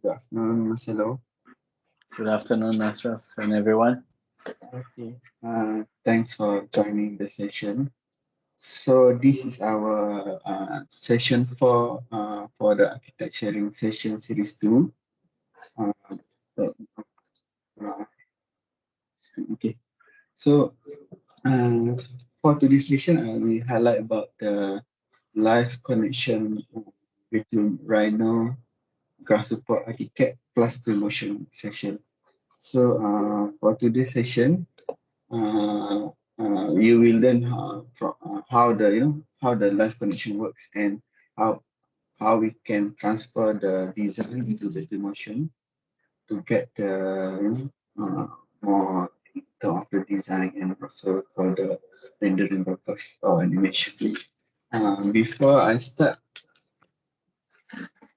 Good afternoon, Marcelo. Good afternoon, Ashraf and everyone. Okay, thanks for joining the session. So this is our session for the architecturing session series 2. Uh, so, uh, okay, so uh, for today's session, we highlight about the live connection between Rhino, Grasshopper Architect plus Twinmotion session. So for today's session, uh, you will learn how the how the live connection works and how we can transfer the design into the emotion to get the more detail of the design and also for the rendering purpose or animation. Before I start,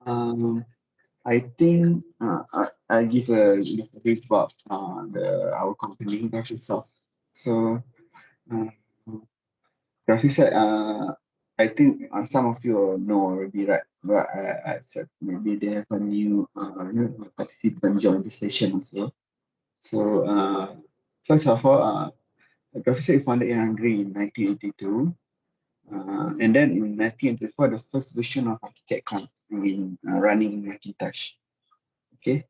um, I think I give a brief about our company Graphisoft. So uh, Graphisoft, I think some of you know already, right? But I said maybe they have a new participant join the session also. So first of all, Graphisoft is founded in Hungary in 1982. And then in 1984, the first version of Archicad comes in running in Macintosh. Okay.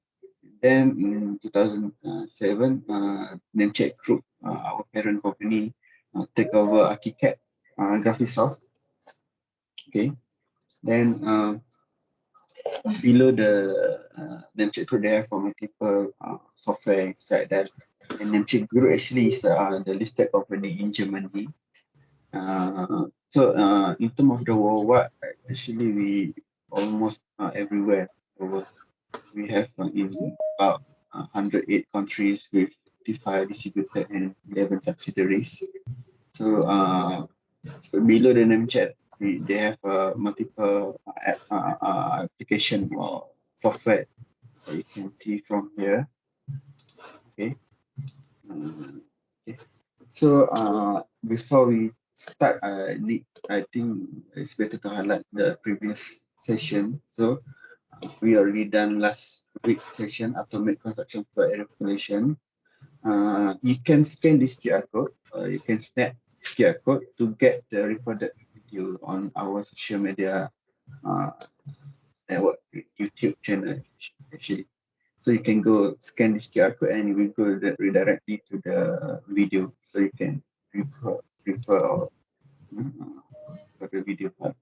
Then in 2007, Nemcek Group, our parent company, take over Archicad, Graphisoft. Okay. Then below the Nemcek Group, they have multiple software like that. And Nemcek Group actually is the listed company in Germany. So in terms of the worldwide, actually we almost everywhere over. We have in about 108 countries with 55 distributed and 11 subsidiaries. So, so below the name chat, they have multiple application or software that you can see from here. Okay. Okay. So before we start, I think it's better to highlight the previous session. So we already done last week session automatic construction for area population. You can scan this QR code. You can snap this QR code to get the recorded video on our social media uh, network, YouTube channel actually. So you can go scan this QR code and you will go redirectly to the video, so you can refer or for the video part.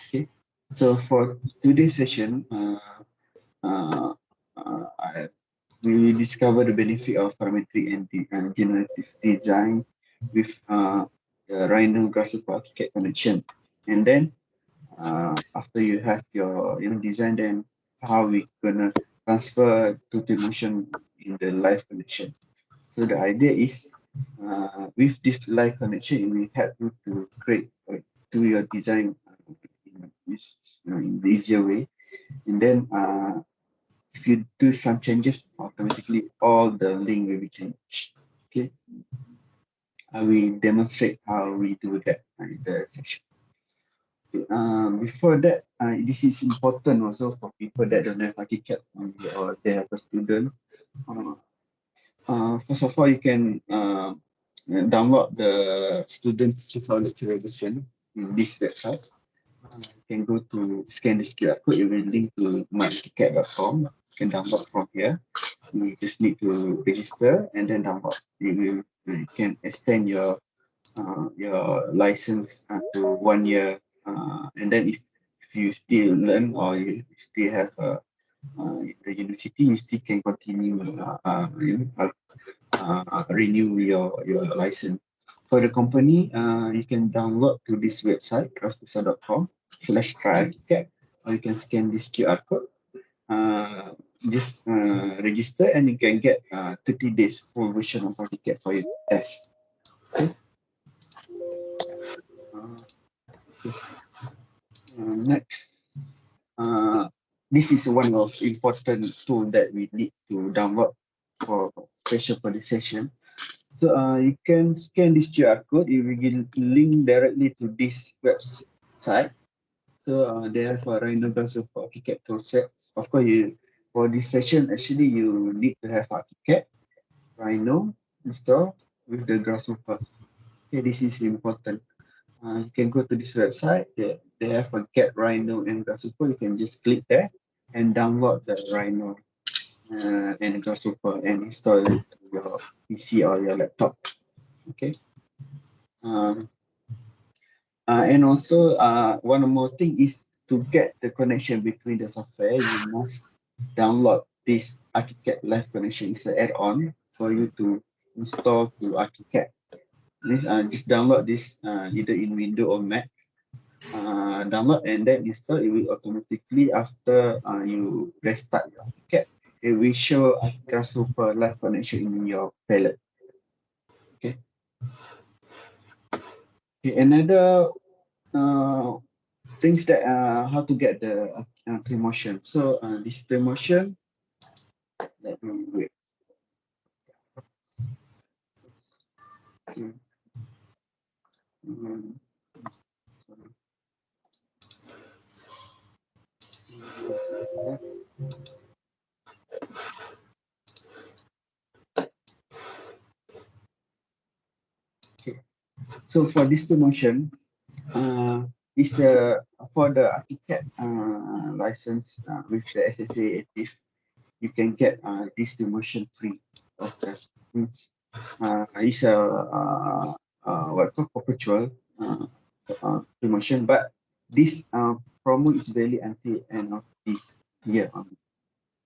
Okay. So for today's session, uh, I we will discover the benefit of parametric and generative design with the Rhino-Grasshopper-AC connection. And then after you have your design, then how we gonna transfer to the motion in the live connection. So the idea is with this live connection, it will help you to create do your design in the easier way. And then if you do some changes, automatically all the link will be changed. Okay, I will demonstrate how we do that in the section. Okay. Before that, this is important also for people that don't have ArchiCAD or they have a student. Uh, First of all, you can download the student tutorial lecture version in this website. You can go to scan this QR code. It will link to myarchicad.com. You can download from here. You just need to register and then download. You can extend your license to 1 year, and then if you still learn or you still have the university, you still can continue renew your license. For the company, you can download to this website graphisoft.com/try or you can scan this QR code. Uh, just register and you can get 30 days full version of ArchiCAD for your test. Okay. Uh, okay. Next, uh, this is one of important tool that we need to download for special for this session. So you can scan this QR code. It will link directly to this website. So they have a random transfer for ArchiCAD tool sets. Of course, For this session, actually, you need to have ArchiCAD, Rhino install with the Grasshopper. Okay, this is important. You can go to this website. They have a Get Rhino and Grasshopper. You can just click there and download the Rhino and Grasshopper and install it to your PC or your laptop. Okay. Um, and also, one more thing is to get the connection between the software, you must download this ArchiCAD Live Connection. It's an add-on for you to install to ArchiCAD. Just download this either in Windows or Mac. Download and then install. It will automatically, after you restart your ArchiCAD, it will show a Grasshopper Live Connection in your palette. Okay. Okay. Another things that how to get the Twinmotion. So this Twinmotion, let me wait. Okay. Sorry. Okay. So for this Twinmotion, is for the ArchiCAD license with the SSA active, you can get this Twinmotion free of that. It's a what called perpetual Twinmotion, but this promo is valid until end of this year.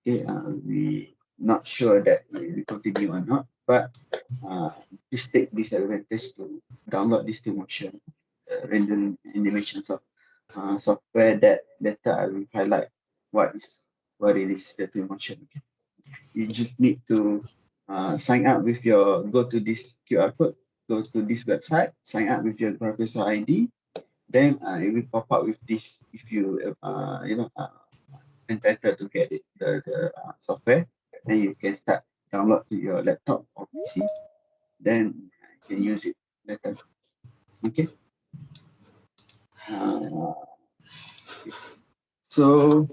Okay, we not sure that we continue or not, but just take this advantage to download this Twinmotion rendering animation software that later I will highlight what it is the Twinmotion. Okay. You just need to sign up with your, go to this QR code, go to this website, sign up with your Graphisoft ID, then it will pop up with this if you entitled to get it, the software, then you can start download to your laptop or PC, then you can use it later. Okay. Okay. So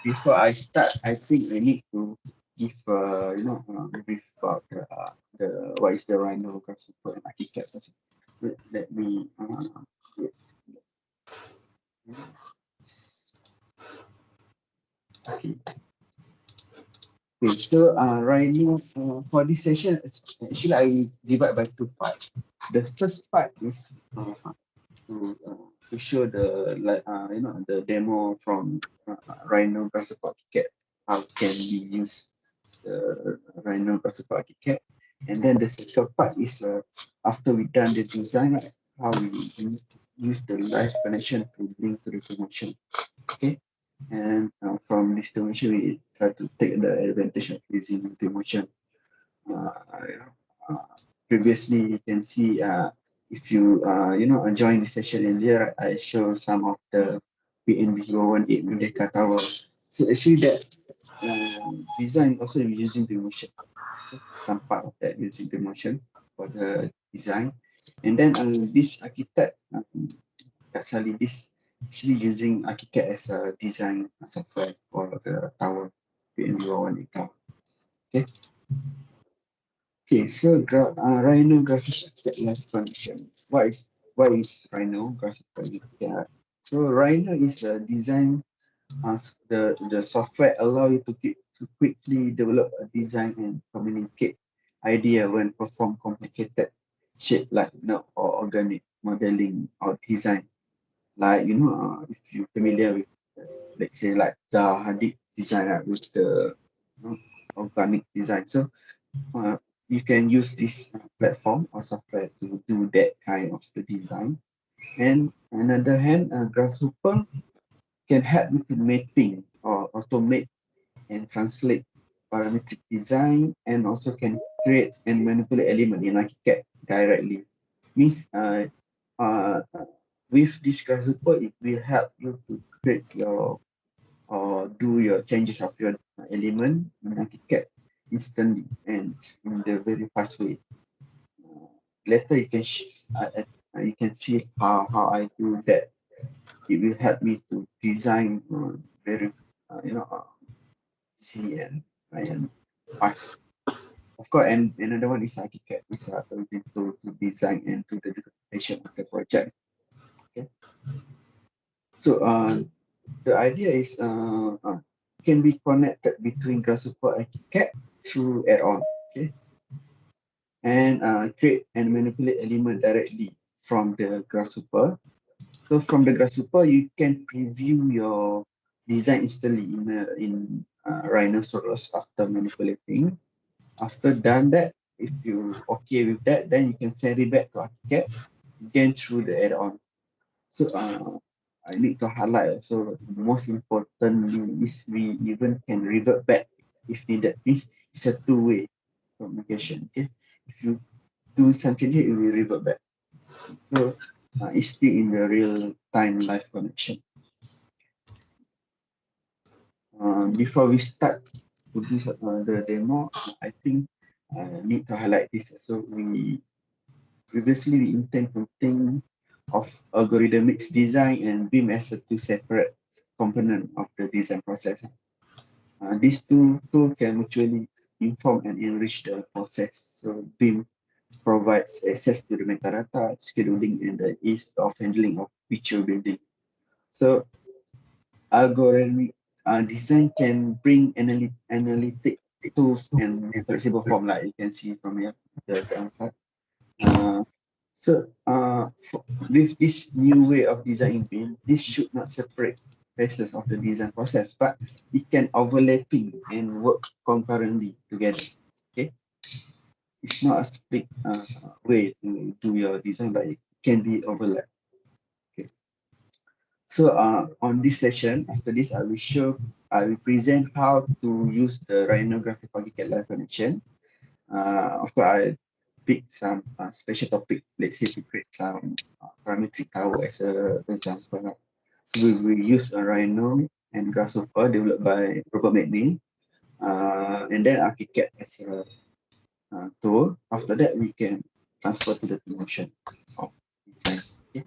before I start, I think I need to give brief about the what is the Rhino-Grasshopper and ArchiCAD. Let me okay. Okay, so Rhino for this session, actually I divide by two parts. The first part is to show the the demo from Rhino-Grasshopper-AC+, how can we use the Rhino-Grasshopper-AC+, and then the second part is after we done the design, right, how we use the live connection to link to the Twinmotion. Okay, and from this Twinmotion we try to take the advantage of using Twinmotion. Previously you can see if you join the session earlier, I show some of the PNB 018 Merdeka Tower. So actually that design also using Twinmotion. Some part of that using Twinmotion for the design. And then this architect, Sally, this actually using ArchiCAD as a design software for the tower, PNB 018 tower. Okay. Okay, so Rhino-Graphisoft function. What is Rhino-Graphisoft? Yeah. So Rhino is a design as the software allow you to quickly develop a design and communicate idea when perform complicated shape like or organic modeling or design. Like if you're familiar with let's say like Zaha Hadid design with the organic design. So you can use this platform or software to do that kind of the design. And on the other hand, Grasshopper can help with the mapping or automate and translate parametric design, and also can create and manipulate element in ArchiCAD directly. Means with this Grasshopper, it will help you to create your or do your changes of your element in ArchiCAD instantly and in the very fast way. Later you can see how I do that. It will help me to design very easy and fast. Of course, and another one is ArchiCAD, which are using to design and to the documentation of the project. Okay. So the idea is can be connected between Grasshopper and ArchiCAD through add-on. Okay. And create and manipulate element directly from the Grasshopper. So from the Grasshopper, you can preview your design instantly in Rhinoceros after manipulating. After done that, if you okay with that, then you can send it back to ArchiCAD again through the add-on. So I need to highlight also most importantly is we even can revert back if needed. This is a two-way communication. Okay, if you do something here, it will revert back. So it's still in the real time live connection. Before we start to do the demo, I think I need to highlight this. So we previously we intend to think of algorithmic design and BIM as a two separate component of the design process. These two tools can mutually inform and enrich the process. So BIM provides access to the metadata, scheduling, and the ease of handling of feature building. So algorithmic design can bring analytic tools and flexible form, like you can see from here, the diagram chart. With this new way of designing BIM, this should not separate phases of the design process, but it can overlapping and work concurrently together. Okay, it's not a split way to do your design, but it can be overlap. Okay, so on this session, after this, I will present how to use the Rhino-Graphisoft live connection. Of course, I pick some special topic. Let's say to create some parametric tower as a example. We use a Rhino and Grasshopper developed by Robert McNeil, and then ArchiCAD as a tool. After that, we can transfer to the Twinmotion of design. Okay.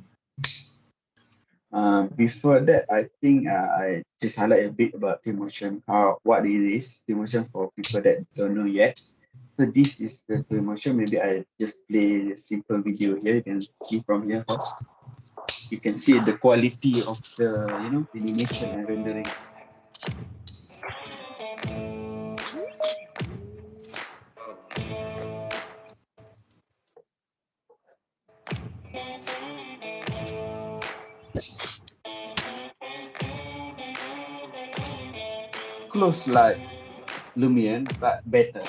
Before that, I think I just highlight a bit about Twinmotion, what it is. Twinmotion for people that don't know yet. So this is the Twinmotion. Maybe I just play a simple video here. You can see from here how you can see the quality of the animation and rendering. Close like Lumion, but better.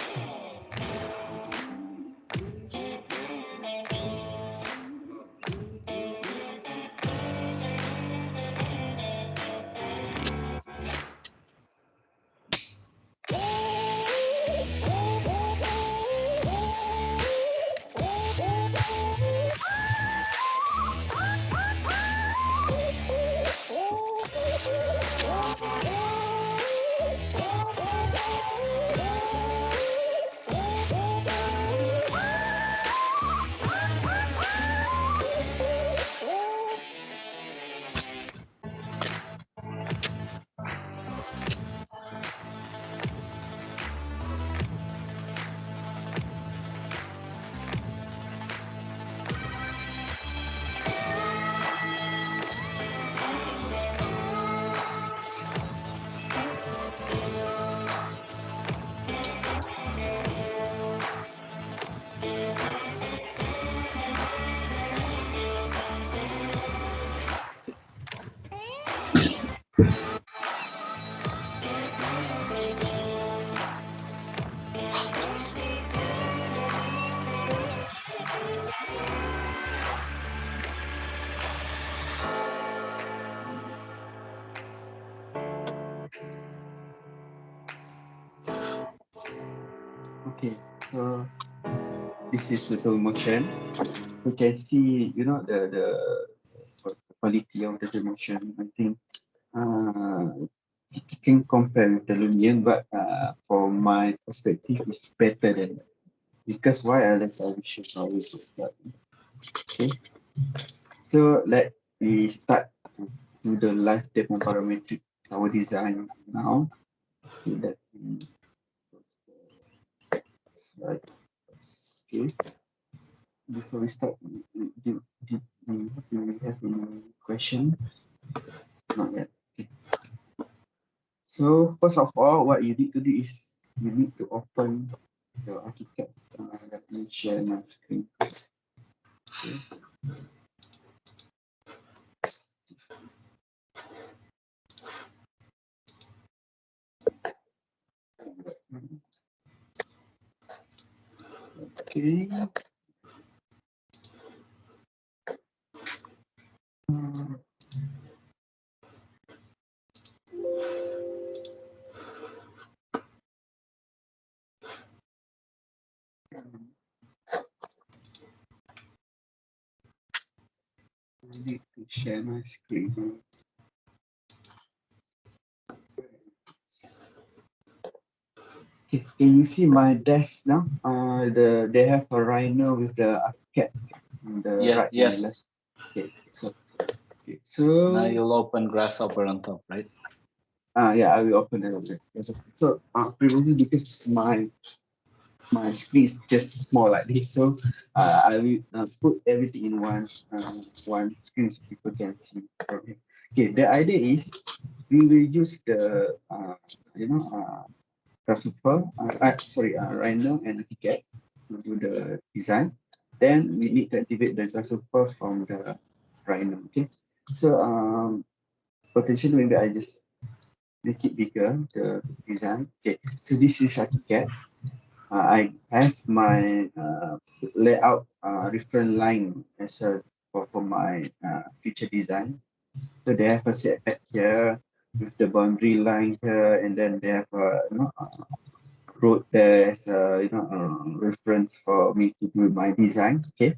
Okay, so this is the Twinmotion. You can see, the quality of the Twinmotion. I think you can compare with the Lumion, but from my perspective, it's better than that. Because why I will show how it looks. Okay, so let we start to do the live demo parametric our design now. Okay, that Right. Okay. Before we start, do we have any question? Not yet. Okay. So first of all, what you need to do is you need to open your ArchiCAD. Let me share my screen. Okay. Okay. I need to share my screen. Okay, can you see my desk now? They have a Rhino with the ArchiCAD on the Yeah, right and the left. yes. Okay, so So now you'll open Grasshopper on top, right? yeah, I will open it. Okay. So previously because my screen is just small like this, so I will put everything in one screen so people can see. Okay, the idea is we will use the Grasshopper, Rhino and ArchiCAD to do the design. Then we need to activate the Grasshopper from the Rhino. Okay, so potentially maybe I just make it bigger, the design. Okay, so this is ArchiCAD. I have my layout reference line as a for my future design. So they have a setback here with the boundary line here, and then they have a road there as a reference for me to do my design. Okay,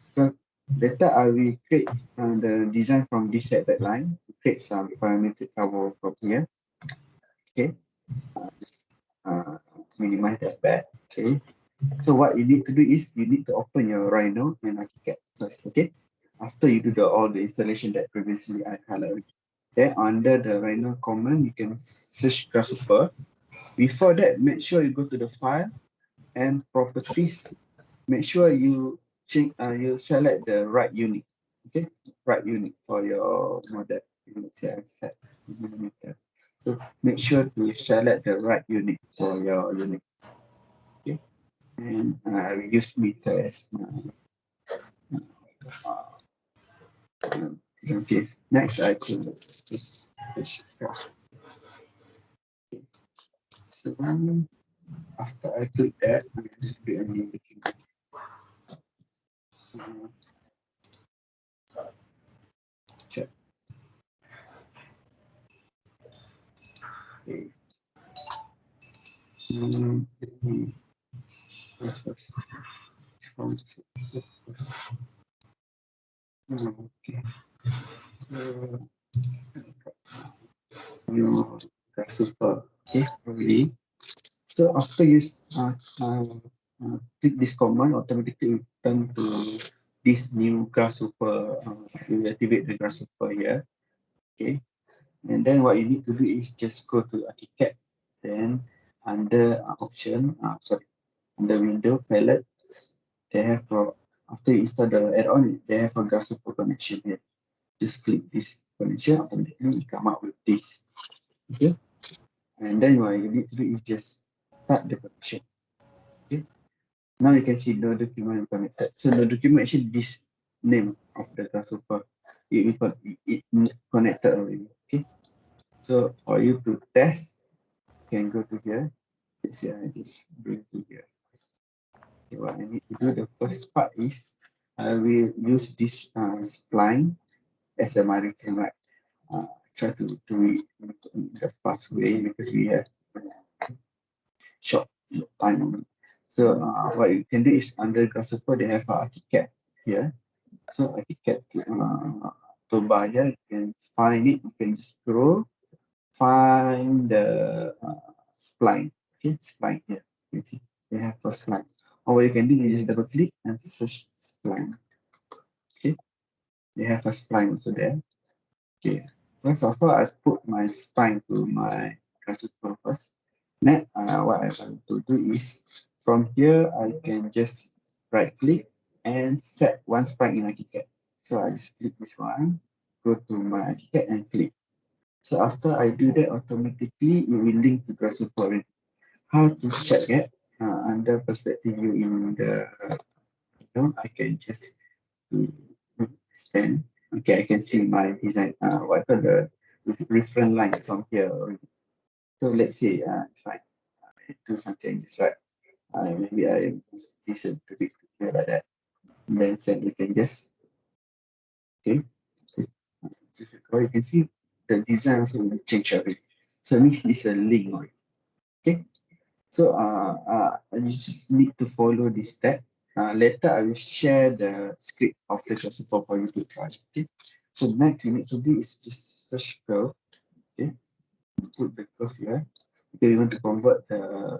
so later I will create the design from this setback line to create some parametric cover from here. Okay, just minimize that back. Okay, so what you need to do is you need to open your Rhino and ArchiCAD first. Okay, after you do all the installation that previously I highlighted. Then under the Rhino command, you can search Grasshopper. Before that, make sure you go to the file and properties. Make sure you change. You select the right unit. Okay, right unit for your model. Let's say I set millimeter. So make sure to select the right unit for your unit. Okay, and I will use meter as my. Okay, next I could just so after I click that, I just create a new document. Check. Okay. Okay. So your Grasshopper. Okay, already. So after you click this command, automatically it turn to this new Grasshopper. You activate the Grasshopper here. Okay, and then what you need to do is just go to ArchiCAD, then under option, under window palette, they have after you install the add-on, they have a Grasshopper connection here. Just click this connection, automatically come up with this. Okay, and then what you need to do is just start the connection. Okay, now you can see no document connected. So the document actually this name of the Grasshopper. It connected already. Okay, so for you to test, you can go to here. Let's see, I just bring to here. Okay, what I need to do, the first part is I will use this spline as a my reference, right? Try to do it in the fast way because we have short time. So what you can do is under Grasshopper, they have ArchiCAD here. So ArchiCAD toolbar here, you can find it. You can just scroll, find the spline. Okay, spline here. You see, they have a spline. Or what you can do is just double click and search spline. Okay, they have a spline also there. Okay, first of all, I put my spline to my Grasshopper first. Next, what I want to do is from here I can just right click and set one sprite in ArchiCAD. So I just click this one, go to my ArchiCAD and click. So after I do that, automatically it will link to Graphisoft. How to check it? Under perspective view in the I can just stand. Okay, I can see my design. What are the reference line from here already? So let's say if I do some changes, right? Maybe I move this a little bit here like that. And then send you can just okay. So you can see the design also will change already. So this is a link already. Okay. So you just need to follow this step. Later I will share the script of the Graphisoft for you to try. Okay. So next you need to do is just search curve. Okay. Put the curve here. Okay, we want to convert the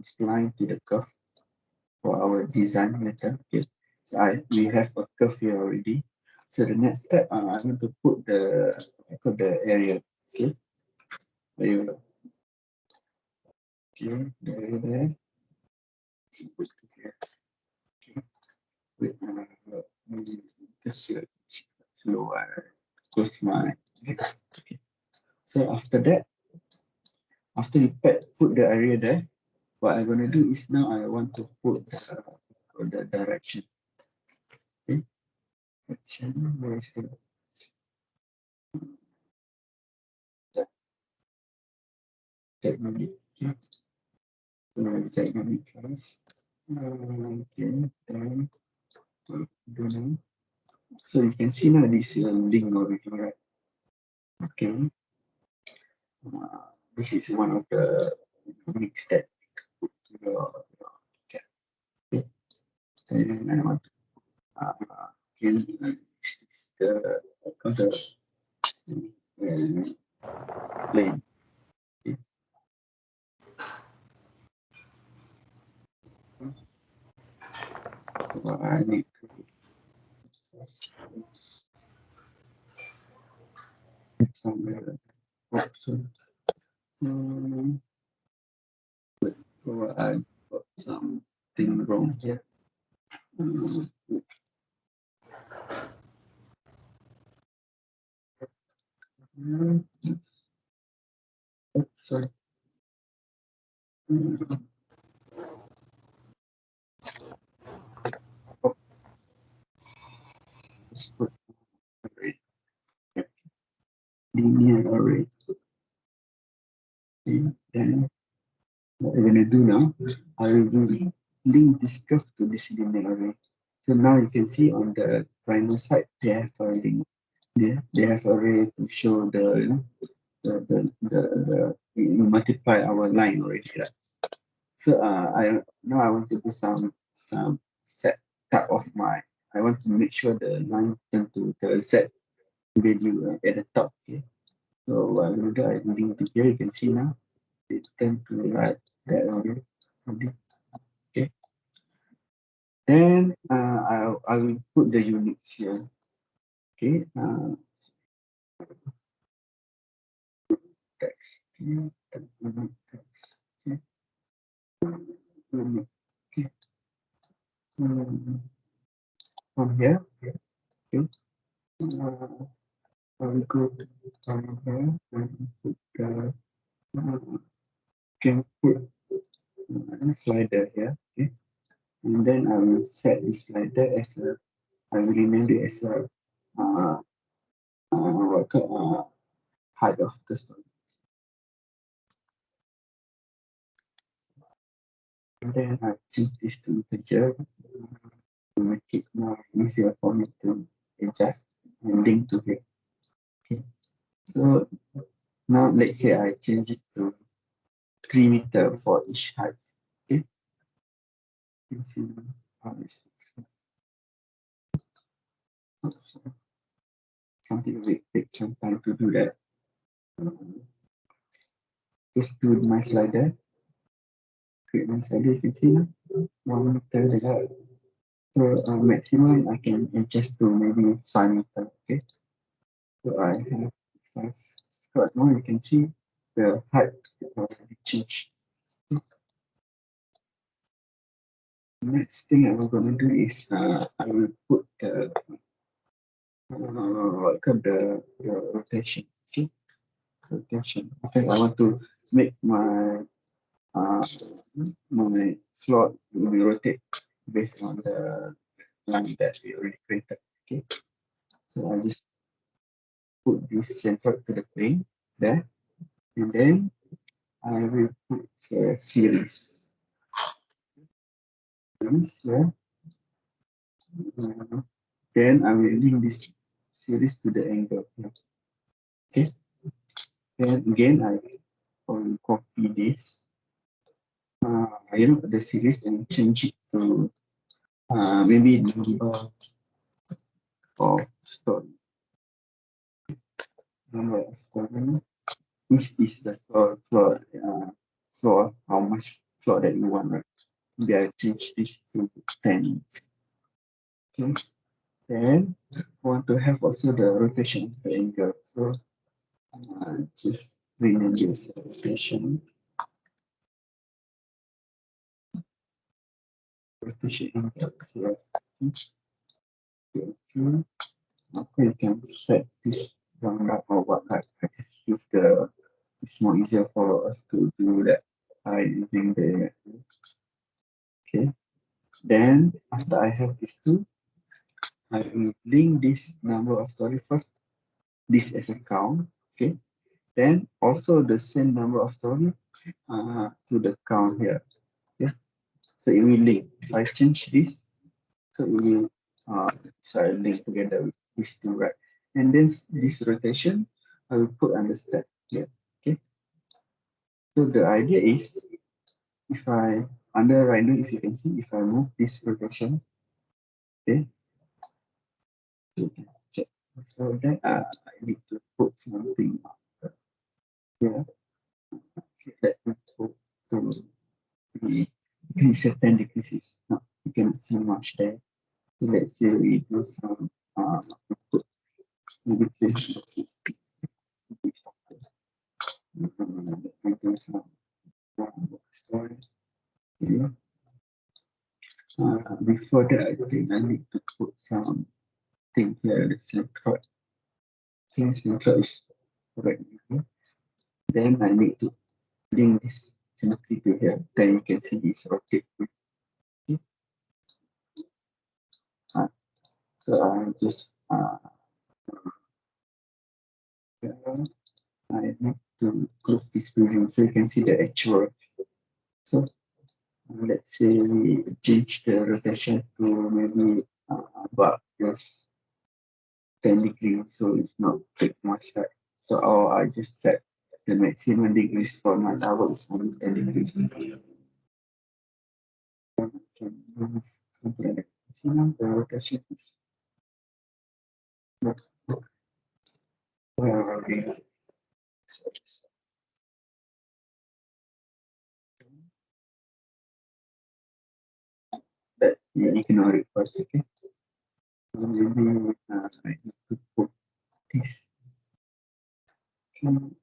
spline to the curve for our design later. Okay. So we have a curve here already. So the next step, I want to put the area. Okay. There you go. Okay. There. So put it here. Okay. Wait, just slow. Close my. Okay. So after that, after you put the area there, what I'm gonna do is now I want to put the direction. Okay. Direction. Where is the technology? Okay. Technology class. Okay. Then do now. So you can see now this link already, right? Okay. This is one of the links that put to your cat. Okay. And I want to can this is the plane. Okay. So I need to put some option. Um, so I got something wrong here. Um, sorry. Let's put array. Linear array. Okay. Then what I'm gonna do now, I will link this curve to this linear array. So now you can see on the Rhino side, they have a link. They have array to show the you multiply our line already, right? So I want to do some set type of my. I want to make sure the line turn to the Z value at the top. Okay. So what I'm gonna do, I link to here. You can see now it turn to like that already. Okay. Then I will put the units here. Okay. Text. Okay. Text. Okay. Okay. From here. Okay. I will go to from here and put the can put slider here. Okay. And then I will set this slider as a I will rename it as a what called height of the stone. And then I change this to integer to make it more easier for me to adjust and link to it. Okay. So now let's say I change it to 3 meters for each height. Okay. You can see how this something will take some time to do that. Just do my slider. Create my slider. You can see now 1 meter there. So maximum I can adjust to maybe 5 meters. Okay. So I have 5. So now you can see the height already changed. Next thing I'm gonna do is I will put the rotation. Okay, rotation. Okay, I want to make uh, my slot will be rotate based on the line that we already created. Okay, so I just put this center to the plane there, and then I will put a series. Here. Then I will link this series to the angle. Okay. Then again I will copy this. The series and change it to maybe number of story. Number of story. This is the floor, how much floor that you want, right? Maybe I change this to 10. Okay. Then I want to have also the rotation of the angle. So just rename this rotation. Rotation angle. So, okay. Okay, you can set this down or what, like I just use it's more easier for us to do that by using the, okay. Then after I have these two, I will link this number of story first, this as a count, okay. Then also the same number of story to the count here, okay. So it will link. If I change this, so it will link together with these two, right? And then this rotation, I will put on the step here, okay. So the idea is, if I under Rhino, if you can see, if I move this rotation, okay, you can check. So then I need to put something here. Okay, let me put to the it's a 10 degrees. It's not, you cannot see much there. So let's say we do some put maybe 360. We do some story. Okay. Before that, I think I need to put some thing here. Let's say change method is correct. Okay. Then I need to link this geometry to here. Then you can see this rotate. Okay. So I just I need to close this preview so you can see the actual. So let's say we change the rotation to maybe about just 10 degrees, so it's not take much right. So I just set the maximum degrees for my tower is only 10 degrees. Then I can move something like that. See now the rotation is not where are we? That you ignore it first, okay? Maybe I need to put this something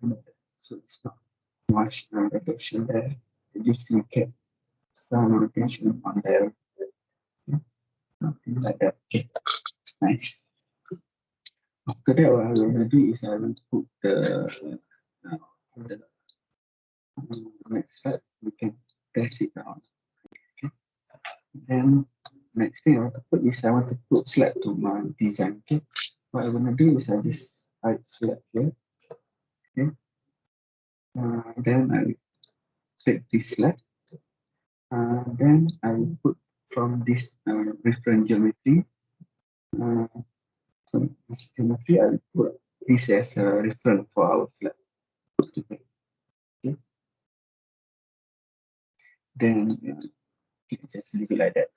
like that. So it's not much rotation there. Just look at some rotation on there. Okay? Something like that. Okay, nice. After that, what I will do is I will put the next slide. We can test it out. Okay. Then next thing I want to put is I want to put slide to my design. Okay. What I'm gonna do is I just add slide here. Okay. Then I take this slide. Then I will put from this reference geometry. From this geometry, I will put this as a reference for our slide. Okay. Then just leave it like that.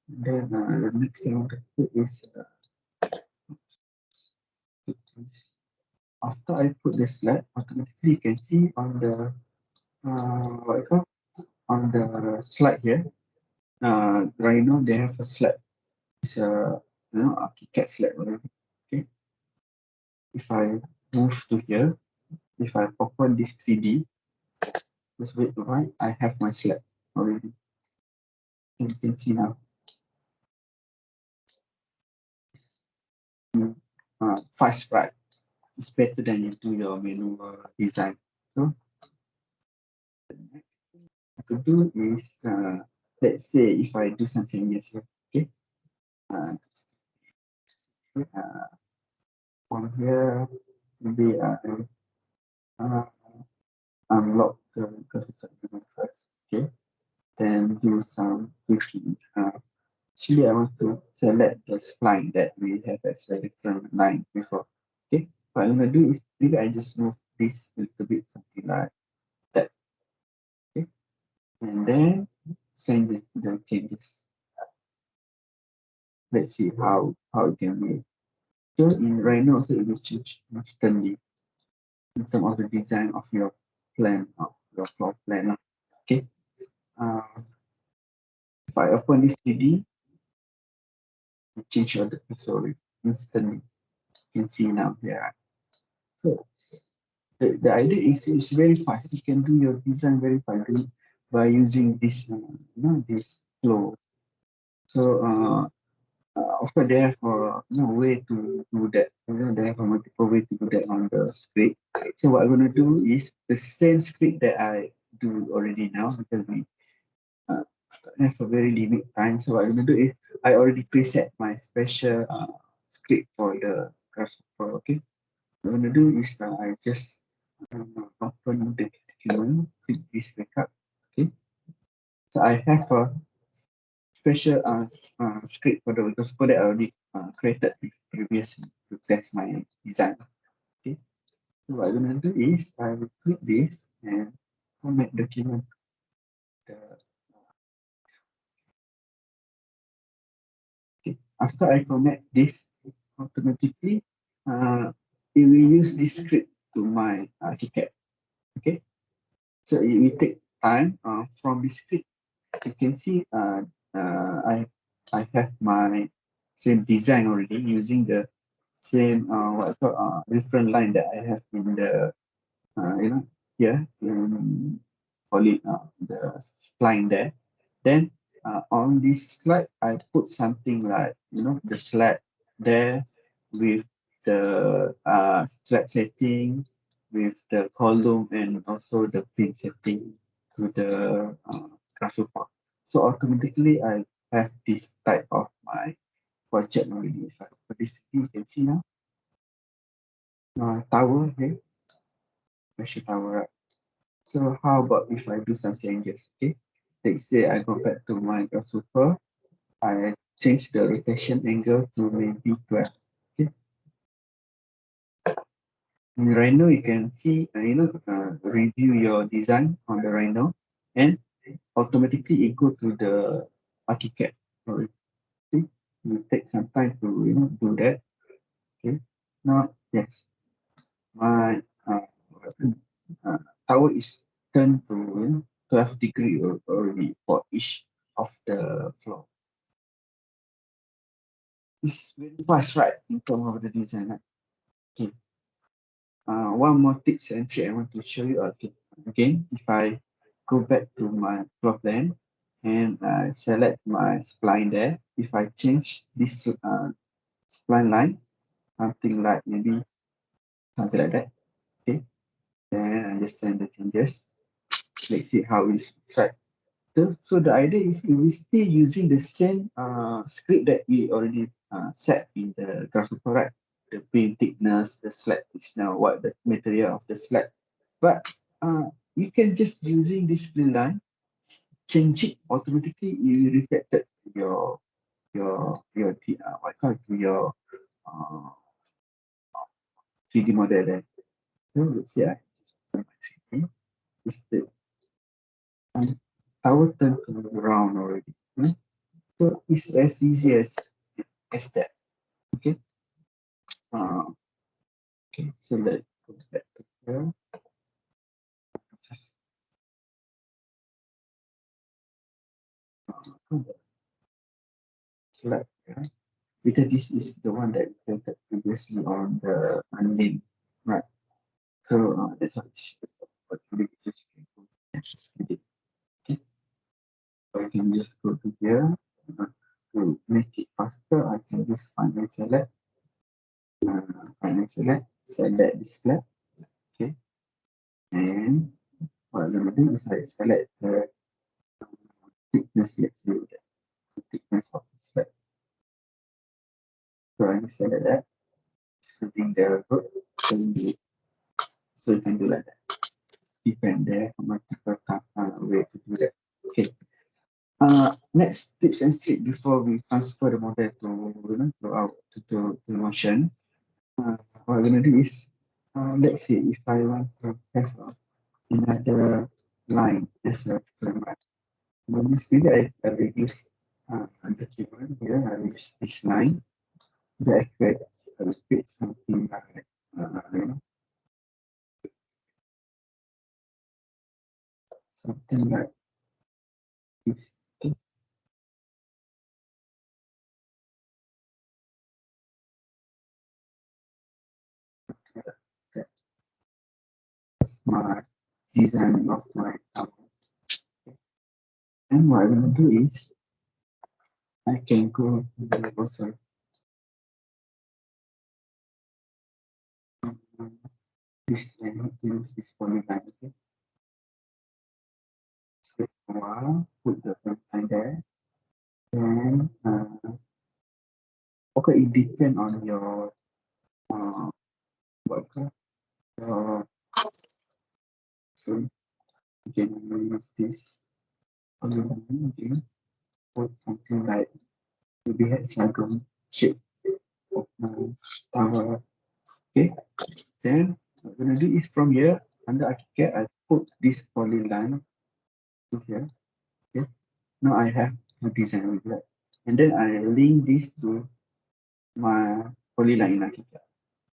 Then the next thing I want to put is after I put the slide, automatically you can see on the what I call on the slide here. Right now they have a slide. It's a ArchiCAD slide already. Okay. If I move to here, if I open this 3D, just wait a while, I have my slide. already. You can see now. Fast right. It's better than you do your manual design. So the next thing I could do is, let's say if I do something yes, okay. Uh, from here, maybe uh, unlock the Graphisoft first, okay. Then do some tweaking. Actually, I want to select the spline that we have as a different line before. Okay, what I'm gonna do is maybe I just move this a little bit, something like that. Okay, and then send this the changes. Let's see how it can be. So in Rhino, also it will change instantly in terms of the design of your plan, of your floor plan. Okay, uh, if I open this 3D, it change your sorry instantly. You can see now here. So the idea is very fast. You can do your design very fast by using this, this flow. So, of course, they have way to do that. They have a multiple way to do that on the script. So what I'm gonna do is the same script that I do already now because we uh, have a very limit time. So what I'm gonna do is I already preset my special script for the grasshopper. Okay, what I'm gonna do is I just open the document, click this backup. Okay, so I have a special script for the code that I already created previously to test my design. Okay, so what I'm gonna do is I will click this and format document. The, okay, after I format this, automatically it will use this script to my architect. Okay, so it will take time from this script. You can see I have my same design already using the same what I call different line that I have in the here in call it the spline there. Then on this slide I put something like the slide there with the slide setting with the column and also the pin setting to the grasshopper. So automatically I have this type of my project already. If I put this, you can see now tower here, special tower. Right? So how about if I do some changes? Okay, let's say I go back to my grasshopper. I change the rotation angle to maybe 12. Okay, in Rhino you can see review your design on the Rhino and automatically it go to the ArchiCAD. So see, you take some time to do that. Okay, now yes, my uh, tower is turned to 12 degree already for each of the floor. It's very fast, right? In terms of the design. Right? Okay. One more tips and trick I want to show you. Okay. Again, if I go back to my floor plan and I select my spline there, if I change this spline line, something like maybe something like that. Okay. Then I just send the changes. Let's see how it's tracked. So the idea is we still using the same script that we already set in the graphical, right? The pin thickness, the slab is now what the material of the slab. But you can just using this spline line, change it automatically. You reflect it to your what call it, to your uh, 3D model there. So let's see, it's the tower turn to round already. So it's as easy as that. Okay. Uh, okay. So let's go back to here. Just select here. Because this is the one that we created previously on the unnamed, right? So that's what it's what we just okay. I can just go to here. To make it faster, I can just find and select. Select this slab. Okay. And what I'm going to do is I select the thickness, let's say that the thickness of the slab. So I select that, scribbling the road, so you can do like that. Depend there, multiple way to do that. Okay. Next tips and tricks before we transfer the model to motion. What I'm gonna do is, let's say if I want to have another line as a format. This video I will use the keyboard here. I will use this line. The I will create something like something like this. Okay. That's my design of my and what I'm gonna do is I can go to the also this I need to use this polygon. Okay. Click a while, put the line there. Then okay, it depends on your what your so you can use this polygon again, put something like maybe hexagon shape of my tower. Okay, then what I'm gonna do is from here under ArchiCAD I put this polyline to here. Okay, now I have to design with that, and then I link this to my polyline in ArchiCAD.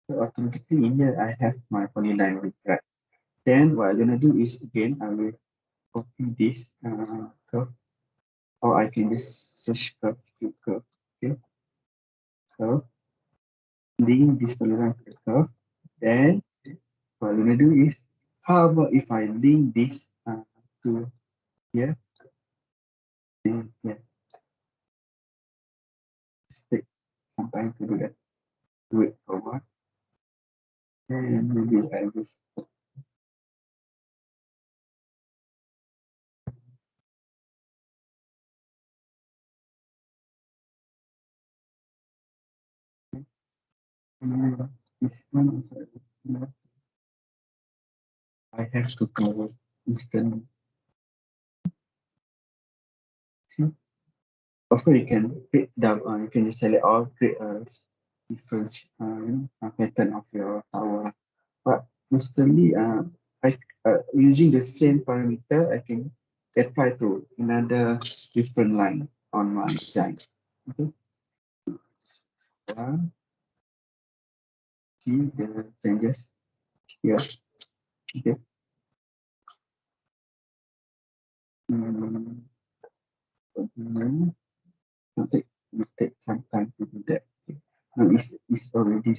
So automatically in here I have my polyline with that. Then what I'm gonna do is again I will copy this curve, or I can just search curve, curve, okay, curve, link this polyline to the curve. Then what I'm gonna do is, how about if I link this to here? And yeah, just take some time to do that. Do it for what? And maybe I just this one also, I have to cover instantly. Also, you can create you can just select all, create a different pattern of your tower. But mostly, I using the same parameter, I can apply to another different line on my design. Okay, see the changes here. Okay. Mm, it take some time to do that. Okay. Now it's already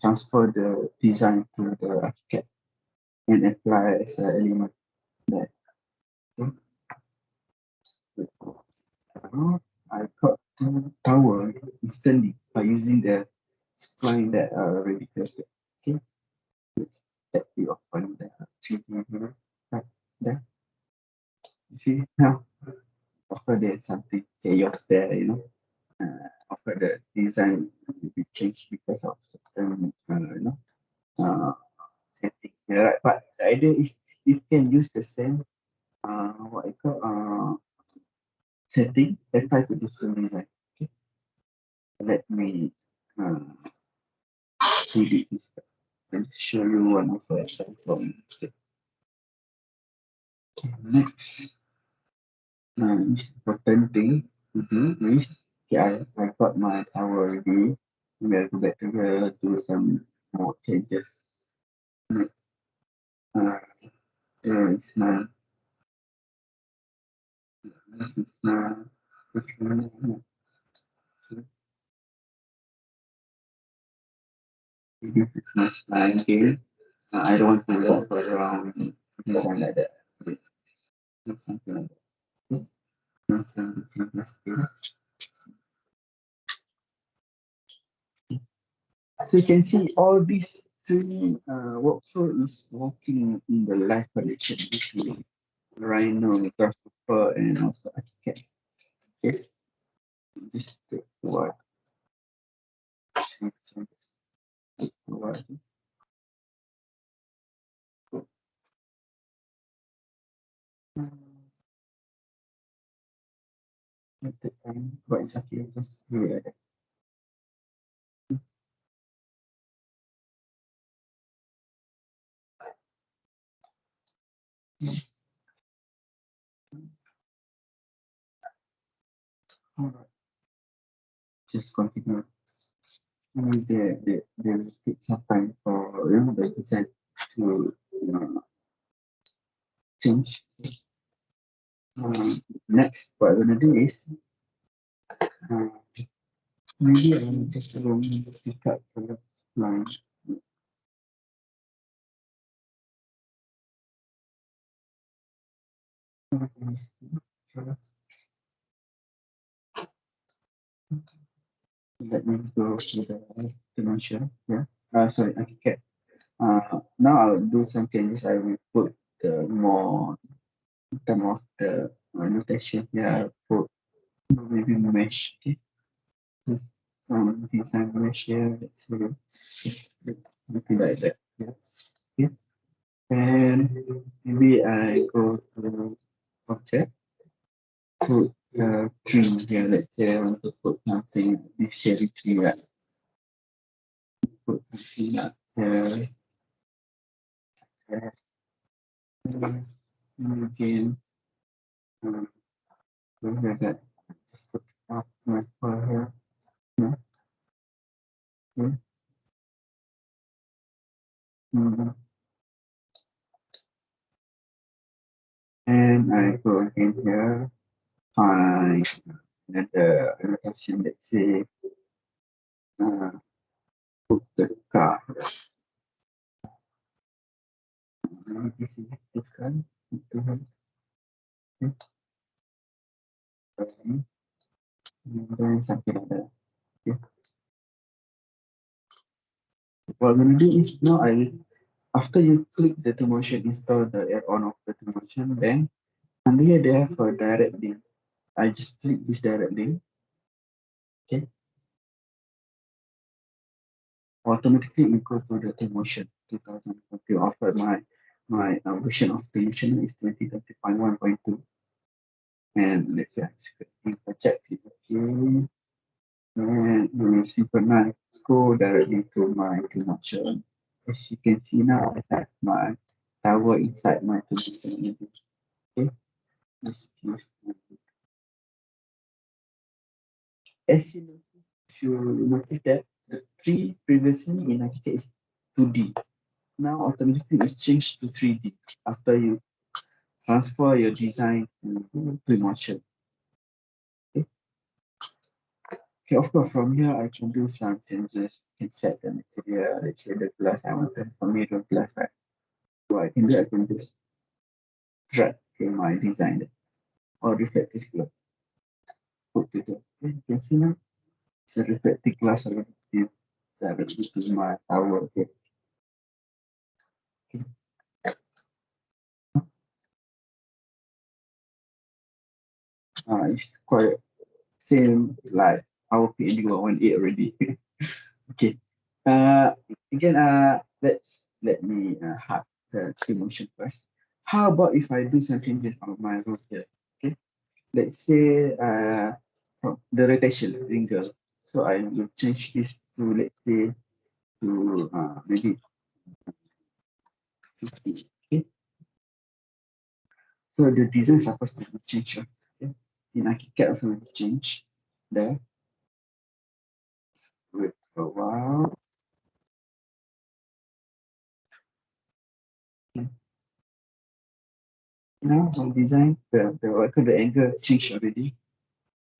transfer the design to the architect and apply as an element there. Okay. Now I got the tower instantly by using the spline that are already created. Okay, let's set the open the 3D here. Right there. You see now, after there's something chaos there, after the design will be changed because of certain, setting here, right? But the idea is you can use the same, what I call, setting apply to different design. Okay, let me uh, read this and show you one of the example. Okay. Next, important thing to do is, okay, I got my tower already. We'll go back to here, do some more changes. Uh, it's my, this is my, this is my spline game. I don't want to walk around design like that. Okay. Something like that. Okay. So you can see all these three workflow is working in the live collection between Rhino-Grasshopper and also ArchiCAD. Okay, this is what what is actually just here. Just continue. They will take some time for the design to change. Next, what I'm gonna do is uh, maybe I'm just going to pick up the line. Let me go to the dimension. Yeah. Sorry, okay. Now I'll do some changes. I will put the more in terms of the notation. Yeah, I'll put maybe mesh. Okay. Just some design mesh here. Let's see. Looking like that. Yeah. Okay. And maybe I go to object. Put tree here. Let's say I want to put something this cherry tree. Right? Put something up here. Again, we have that. Put up my file here. Yeah. Okay. And I go again here. Find another annotation. Let's say uh, put the car. This is the car. And then something like that. Okay. What I'm going to do is now after you click the Twinmotion, install the add-on of the Twinmotion, then under here they have a direct link. I just click this direct link. Okay. Automatically it go to the Twinmotion 2020 offer my version of Twinmotion is 2020.1.2. And let's say I check it, okay. And you will synchronize, go directly to my Twinmotion. As you can see now, I have my tower inside my Twinmotion. Okay. As you notice that the tree previously in Archicad is 2D. Now automatically it's changed to 3D after you transfer your design to Twinmotion. Okay. Okay, of course, from here I can do some changes. I can set the material. Let's say the glass I want to for mirror glass, right? So I can do, I can just drag to my design or reflective glass. Put it there. Okay, you can see now it's a reflective glass already directly to my tower. Okay. It's quite same like our PND 118 already. Okay. Again, let me have the Twinmotion first. How about if I do some changes on my road here? Okay. Let's say from the rotation angle. So I will change this to, let's say, to maybe 50. Okay. So the design is supposed to be changed. Okay. In ArchiCAD also will change there. Wait for a while. Okay. Now my design, the angle changed already.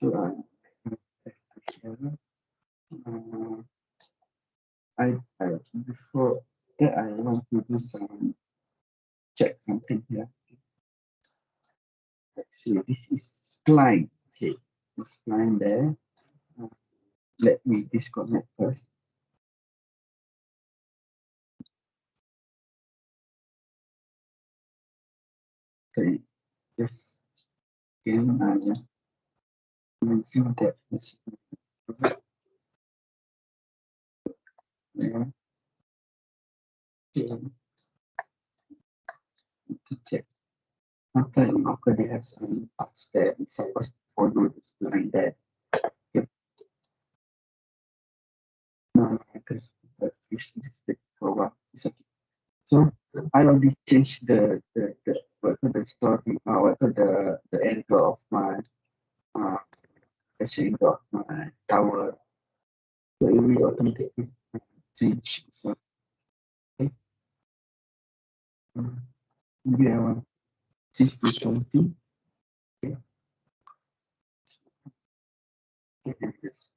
So I before that I want to do some check something here. let's see, this is spline. Okay, the spline there. Let me disconnect first. Okay, just again, using that. Yeah. Okay, to check. Okay, they have some parts there. It's supposed to follow this line there. Okay. Because this is the for it's okay. So I already changed the story, the angle of my angle of my tower. So it will automatically change. So okay. Maybe I want to change to 20. Okay. And this.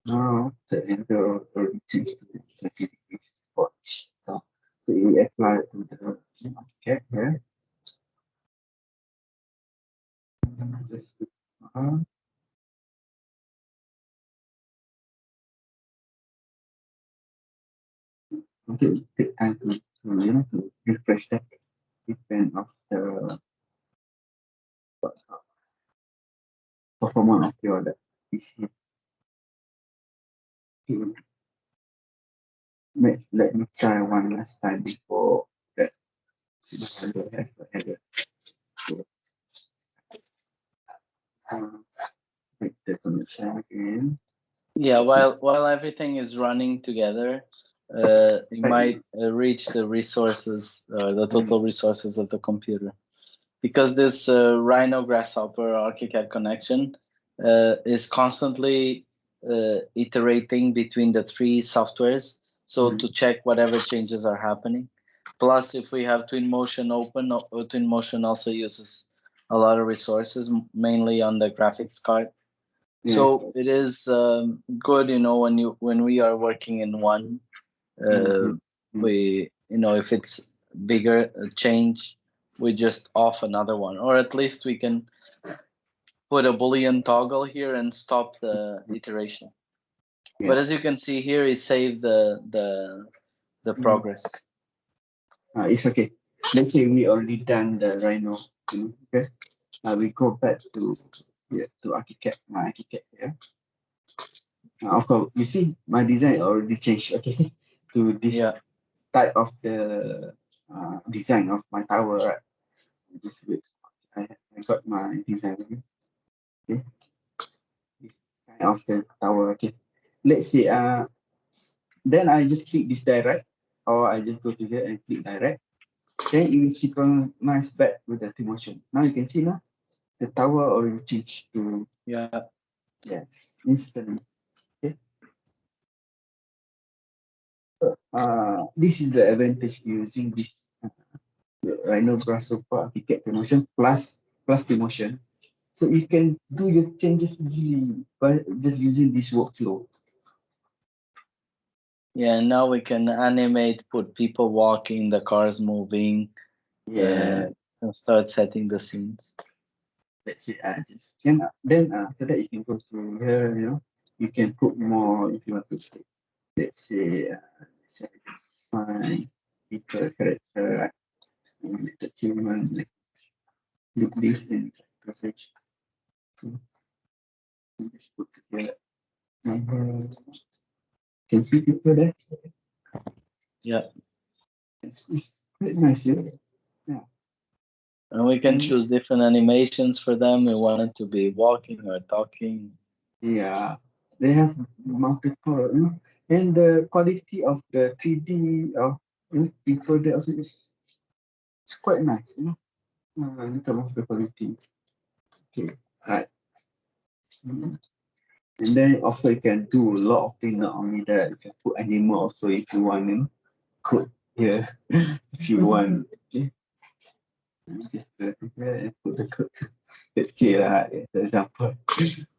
Now the angle already changed to 30 degrees for each. So we apply to the okay here. Just okay, take time to refresh that depend of the performance of your PC. Let me try one last time before that. I don't have a error. Make the connection again. Yeah, while everything is running together, you might reach the resources, the total resources of the computer, because this Rhino-Grasshopper ArchiCAD connection is constantly iterating between the three softwares, so to check whatever changes are happening. Plus, if we have Twinmotion open, Twinmotion also uses a lot of resources, mainly on the graphics card. Yes. So it is good, when we are working in one, we, if it's bigger change, we just off another one, or at least we can put a Boolean toggle here and stop the iteration. Yeah. But as you can see here, it saved the progress. It's okay. Let's say we already done the Rhino. Okay. We go back to ArchiCAD, my ArchiCAD here. Of course, you see my design already changed. Okay, to this type of the design of my tower. Right? Just wait. I got my design. Okay, this kind of the tower. Okay, let's say then I just click this direct, or I just go to here and click direct. Then it will synchronize back with the Twinmotion. Now you can see now the tower already changed to yes instantly. Okay. This is the advantage using this Rhino-Grasshopper-AC Twinmotion plus Twinmotion. So you can do your changes easily by just using this workflow. Yeah, now we can animate, put people walking, the cars moving, and start setting the scenes. Let's say just then after that you can go to here, you can put more if you want to say. Let's say it's fine people character the human like look this and perfect. So just put together. Can see people there? Yeah. It's quite nice, yeah. And we can choose different animations for them. We want it to be walking or talking. Yeah, they have multiple, and the quality of the 3D of people there also is it's quite nice, in terms of the quality. Okay, right. And then also you can do a lot of things, not only that, you can put animal also if you want, code here if you want. Okay. Just go here and put the code. Let's see for example.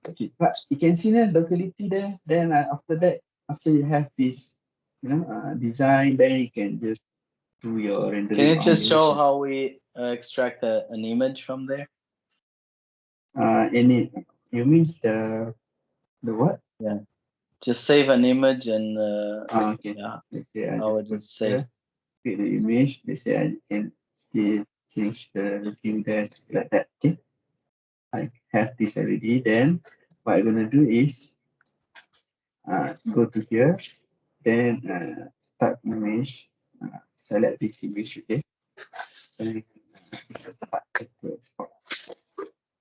Okay, but you can see the locality there. Then after that, after you have this, design, then you can just do your rendering. Can you just show on how we extract an image from there? any you means the what? Yeah, just save an image and Okay. yeah, Let's say I I would just put just say here, create the image. Let's say I can still change the view there like that. Okay. I have this already. Then what I'm gonna do is go to here, then start image, select this image. Okay. And start at the spot.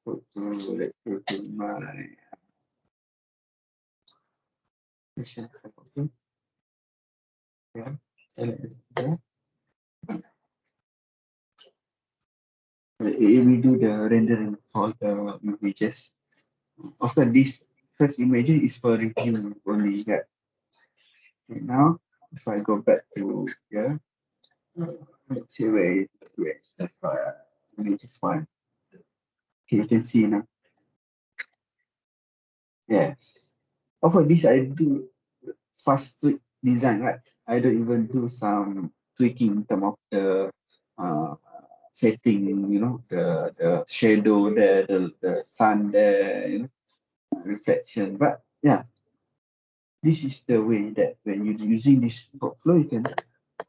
Go to let's go to my mission. Okay. Yeah. Select this there. We do the rendering for the images. Of course, this first image is for review only. Yeah. Okay, now, if I go back to here, let's see where is the image file. Okay, you can see now. Yes. Of course, this I do fast tweak design, right? I don't even do some tweaking in terms of the uh, setting, the shadow there, the sun there, reflection. But yeah, this is the way that when you're using this workflow, you can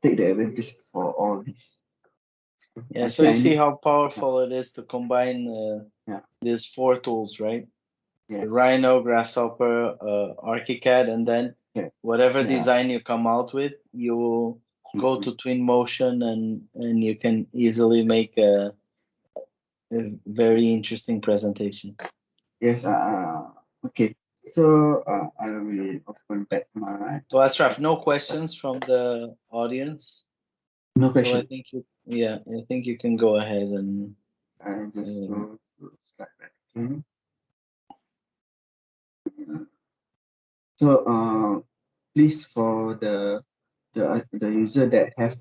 take the advantage for all this. yeah. I So say you I see need, how powerful it is to combine yeah, these 4 tools, right? yes, Rhino, Grasshopper, ArchiCAD, and then yeah, whatever yeah, design you come out with, you go to Twinmotion and you can easily make a very interesting presentation. yes. Okay. So I will open back my. So Ashraf, no questions from the audience. No So I question. think I think you can go ahead and I just go to start back. Okay. So please for the user that have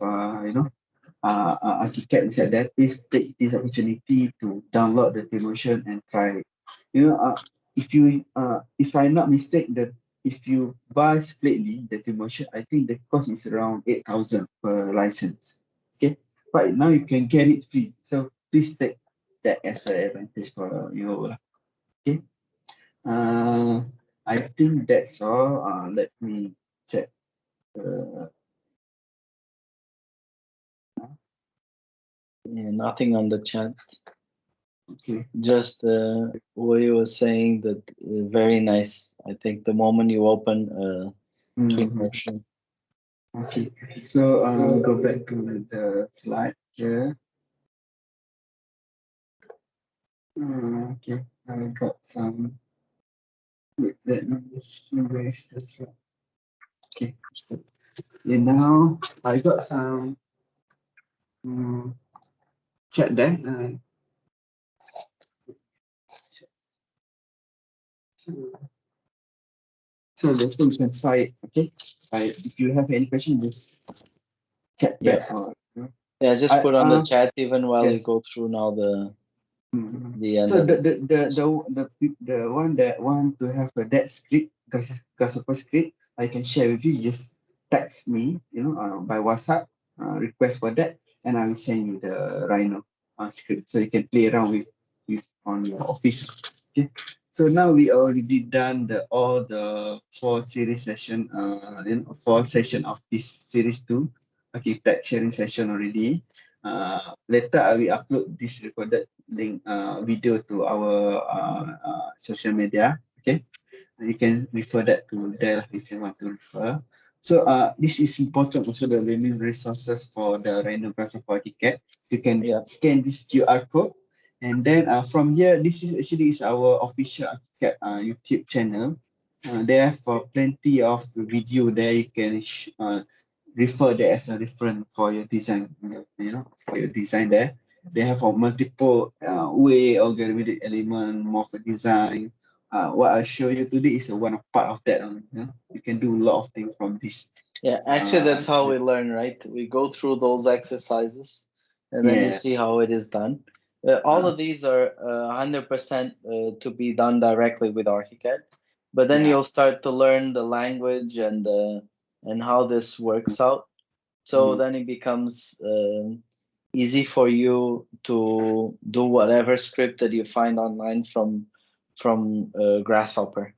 architect inside there, please take this opportunity to download the Twinmotion and try it. If I'm not mistaken, that if you buy separately the Twinmotion, I think the cost is around 8,000 per license. Okay, but now you can get it free. So please take that as an advantage for you. Okay. Uh, I think that's all. Let me check. Uh, nothing on the chat. okay. Just what you were saying that very nice. I think the moment you open Mhm. Twinmotion. Okay. So go back to the slide here. Okay. I got some. Wait, let me see where is the slide. Okay. So, and now I got some chat there. So, so the things can try it. Okay. If you have any question, just chat Yeah. back. Or, Yeah, just I put on the chat even while you yes. go through now the end So of the presentation. the one that want to have that script, Grasshopper script, I can share with you. Just text me, by WhatsApp, request for that, and I will send you the Rhino script so you can play around with on your office. Okay. So now we already done all the 4 series session, 4 session of this series 2. Okay, tech sharing session already. Later I will upload this recorded link video to our social media. Okay, you can refer that to there if you want to refer. So this is important also the learning resources for the Rhino-Grasshopper ticket. You can Yeah. scan this QR code, and then from here, this is actually our official Archicad YouTube channel. They have plenty of video there. You can refer that as a reference for your design. For your design there. They have a multiple way algorithmic element, morphic design. What I show you today is one part of that. You can do a lot of things from this. Yeah, actually that's how we learn, right? We go through those exercises and then you see Yes. how it is done. All of these are 100% to be done directly with ArchiCAD, but then Yeah. you'll start to learn the language and how this works out. So then it becomes easy for you to do whatever script that you find online from Grasshopper.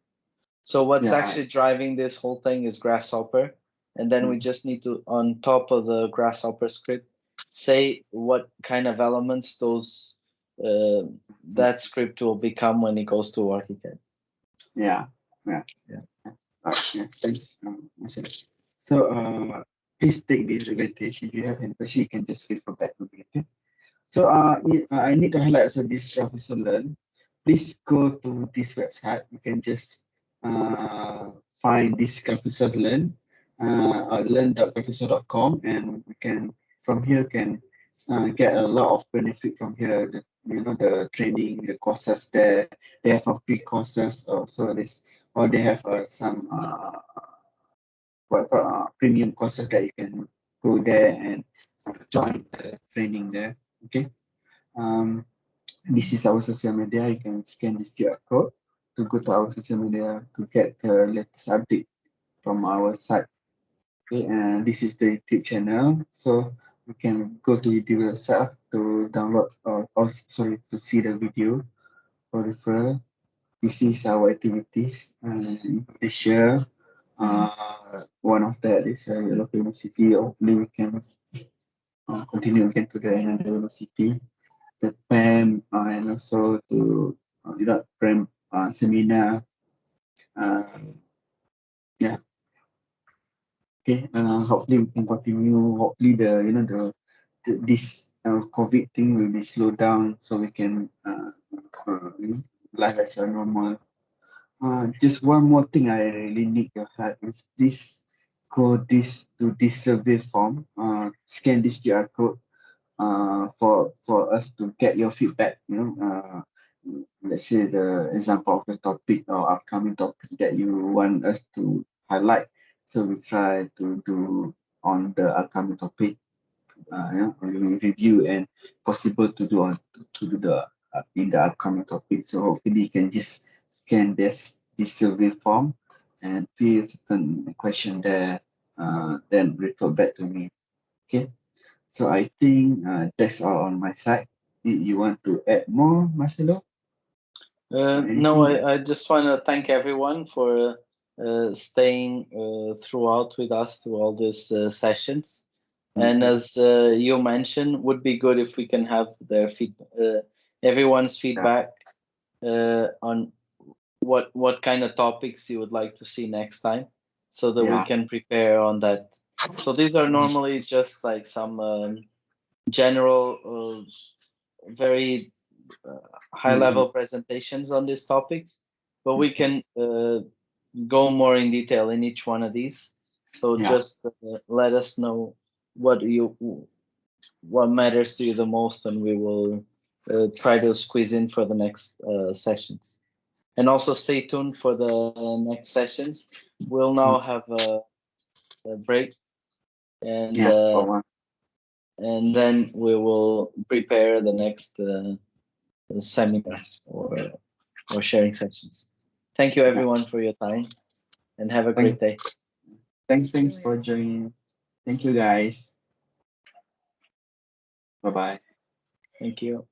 So what's actually driving this whole thing is Grasshopper, and then we just need to, on top of the Grasshopper script, say what kind of elements those that script will become when it goes to ArchiCAD. Yeah. Thanks. So please take this advantage. If you have any question, you can just refer back to me. Okay. So I need to highlight also this Graphisoft Learn. Please go to this website. You can just find this Graphisoft Learn, learn.graphisoft.com, and we can from here can get a lot of benefit from here. The training, the courses there. They have a free courses also. Or they have some premium courses that you can go there and join the training there. Okay. Um, this is our social media. You can scan this QR code to go to our social media to get the latest update from our site. Okay, and this is the YouTube channel. So you can go to the website to download to see the video or refer. This is our activities in Malaysia. One of that is a local university. Hopefully we can continue again to the another university. The PAM and also to PAM seminar. Uh, yeah. Okay. Hopefully we can continue. Hopefully this COVID thing will be slowed down so we can life as a normal. Just one more thing I really need your help is to this survey form. Scan this QR code for us to get your feedback. Let's say the example of the topic or upcoming topic that you want us to highlight. So we try to do on the upcoming topic. We review and possible to do the in the upcoming topic. So hopefully you can just scan this survey form and fill a certain question there. Then refer back to me. Okay. So I think that's all on my side. You want to add more, Marcelo? No, I just want to thank everyone for staying throughout with us through all these sessions. And as you mentioned, would be good if we can have their everyone's feedback on what kind of topics you would like to see next time, so that we can prepare on that. So these are normally just like some general, very high-level presentations on these topics, but we can go more in detail in each one of these. So just let us know what matters to you the most, and we will try to squeeze in for the next sessions. And also stay tuned for the next sessions. We'll now have a break, and then we will prepare the next seminars or sharing sessions. Thank you everyone for your time, and have a great day. Thanks for joining. Thank you guys. Bye-bye. Thank you.